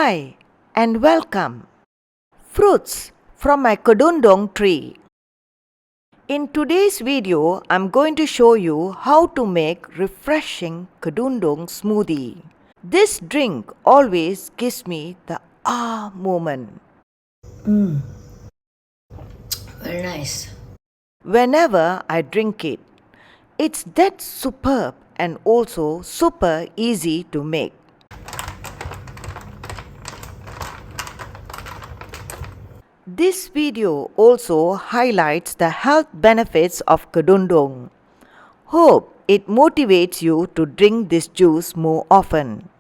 Hi and welcome. Fruits from my Kedondong tree. In today's video, I'm going to show you how to make refreshing Kedondong smoothie. This drink always gives me the moment. Very nice. Whenever I drink it, it's that superb and also super easy to make. This video also highlights the health benefits of Kedondong. Hope it motivates you to drink this juice more often.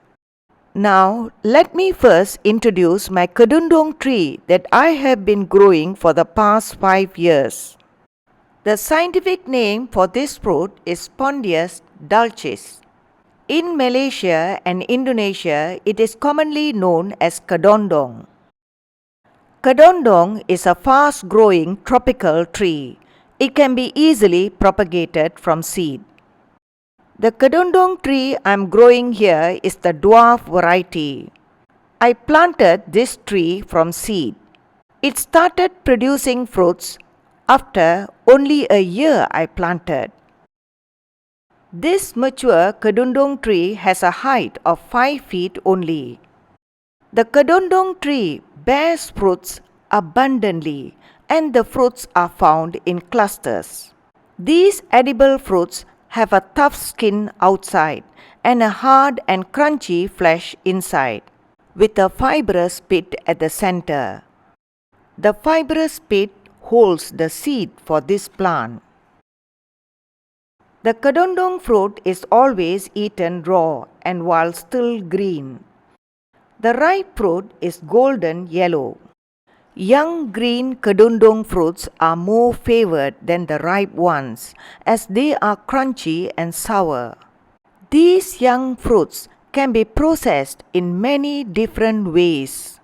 Now, let me first introduce my Kedondong tree that I have been growing for the past 5 years. The scientific name for this fruit is Spondias Dulcis. In Malaysia and Indonesia, it is commonly known as Kedondong. Kedondong is a fast-growing tropical tree. It can be easily propagated from seed. The Kedondong tree I'm growing here is the dwarf variety. I planted this tree from seed. It started producing fruits after only a year I planted. This mature Kedondong tree has a height of 5 feet only. The Kedondong tree bears fruits abundantly and the fruits are found in clusters. These edible fruits have a tough skin outside and a hard and crunchy flesh inside, with a fibrous pit at the center. The fibrous pit holds the seed for this plant. The Kedondong fruit is always eaten raw and while still green. The ripe fruit is golden yellow. Young green Kedondong fruits are more favored than the ripe ones as they are crunchy and sour. These young fruits can be processed in many different ways.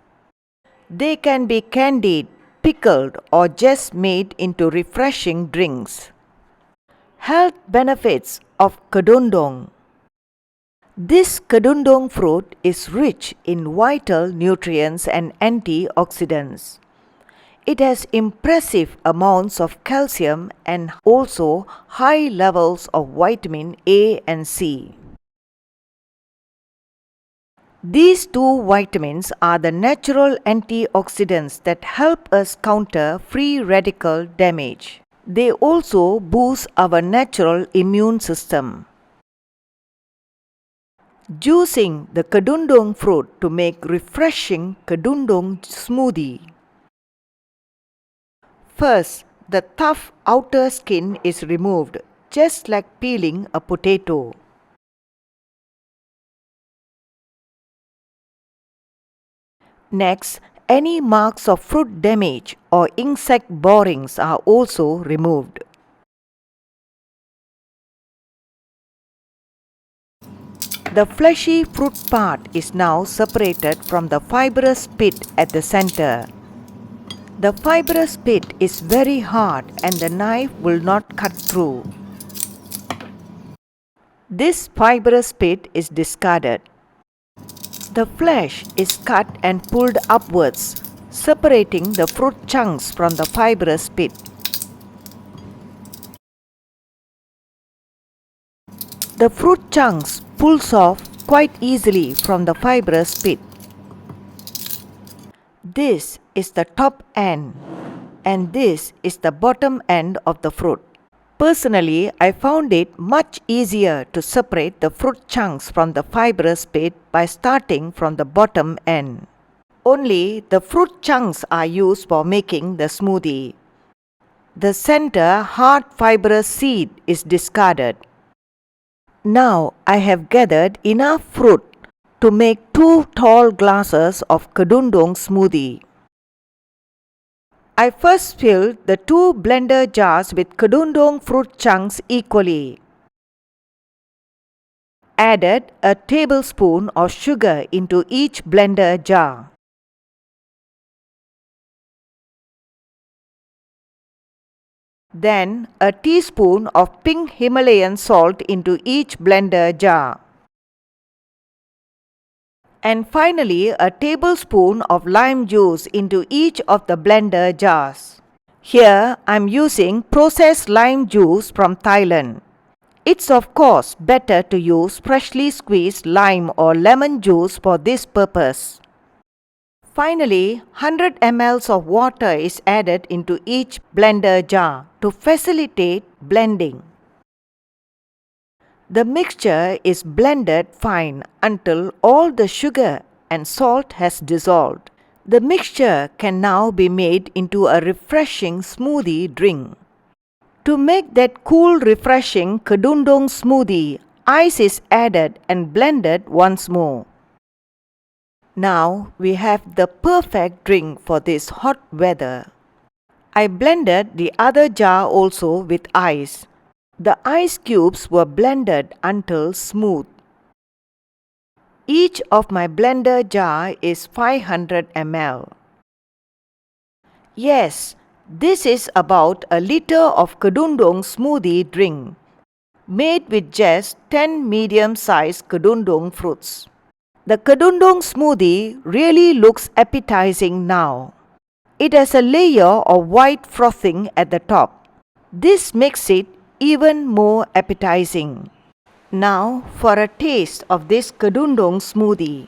They can be candied, pickled, or just made into refreshing drinks. Health benefits of Kedondong. This Kedondong fruit is rich in vital nutrients and antioxidants. It has impressive amounts of calcium and also high levels of vitamin A and C. These two vitamins are the natural antioxidants that help us counter free radical damage. They also boost our natural immune system. Juicing the Kedondong fruit to make refreshing Kedondong smoothie. First, the tough outer skin is removed, just like peeling a potato. Next, any marks of fruit damage or insect borings are also removed. The fleshy fruit part is now separated from the fibrous pit at the center. The fibrous pit is very hard and the knife will not cut through. This fibrous pit is discarded. The flesh is cut and pulled upwards, separating the fruit chunks from the fibrous pit. The fruit chunks pulls off quite easily from the fibrous pit. This is the top end and this is the bottom end of the fruit. Personally, I found it much easier to separate the fruit chunks from the fibrous pit by starting from the bottom end. Only the fruit chunks are used for making the smoothie. The center hard fibrous seed is discarded. Now I have gathered enough fruit to make 2 tall glasses of Kedondong smoothie. I first filled the 2 blender jars with Kedondong fruit chunks equally. Added a tablespoon of sugar into each blender jar. Then a teaspoon of pink Himalayan salt into each blender jar. And finally, a tablespoon of lime juice into each of the blender jars. Here, I'm using processed lime juice from Thailand. It's of course better to use freshly squeezed lime or lemon juice for this purpose. Finally, 100 ml of water is added into each blender jar to facilitate blending. The mixture is blended fine until all the sugar and salt has dissolved. The mixture can now be made into a refreshing smoothie drink. To make that cool, refreshing Kedondong smoothie, ice is added and blended once more. Now we have the perfect drink for this hot weather. I blended the other jar also with ice. The ice cubes were blended until smooth. Each of my blender jar is 500 ml. Yes, this is about a liter of Kedondong smoothie drink, made with just 10 medium-sized Kedondong fruits. The Kedondong smoothie really looks appetizing now. It has a layer of white frosting at the top. This makes it even more appetizing. Now for a taste of this Kedondong smoothie.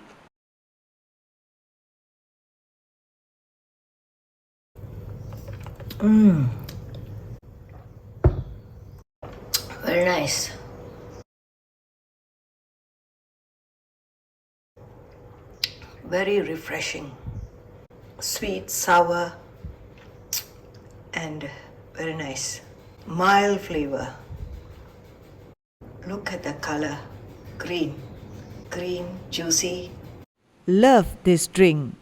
Very nice. Very refreshing. Sweet, sour, and very nice. Mild flavor. Look at the color. Green. Green, juicy. Love this drink.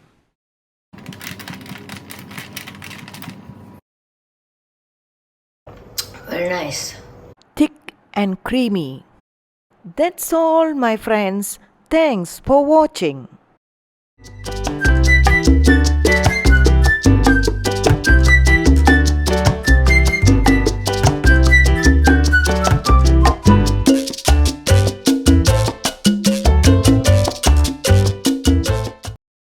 Very nice. Thick and creamy. That's all, my friends. Thanks for watching.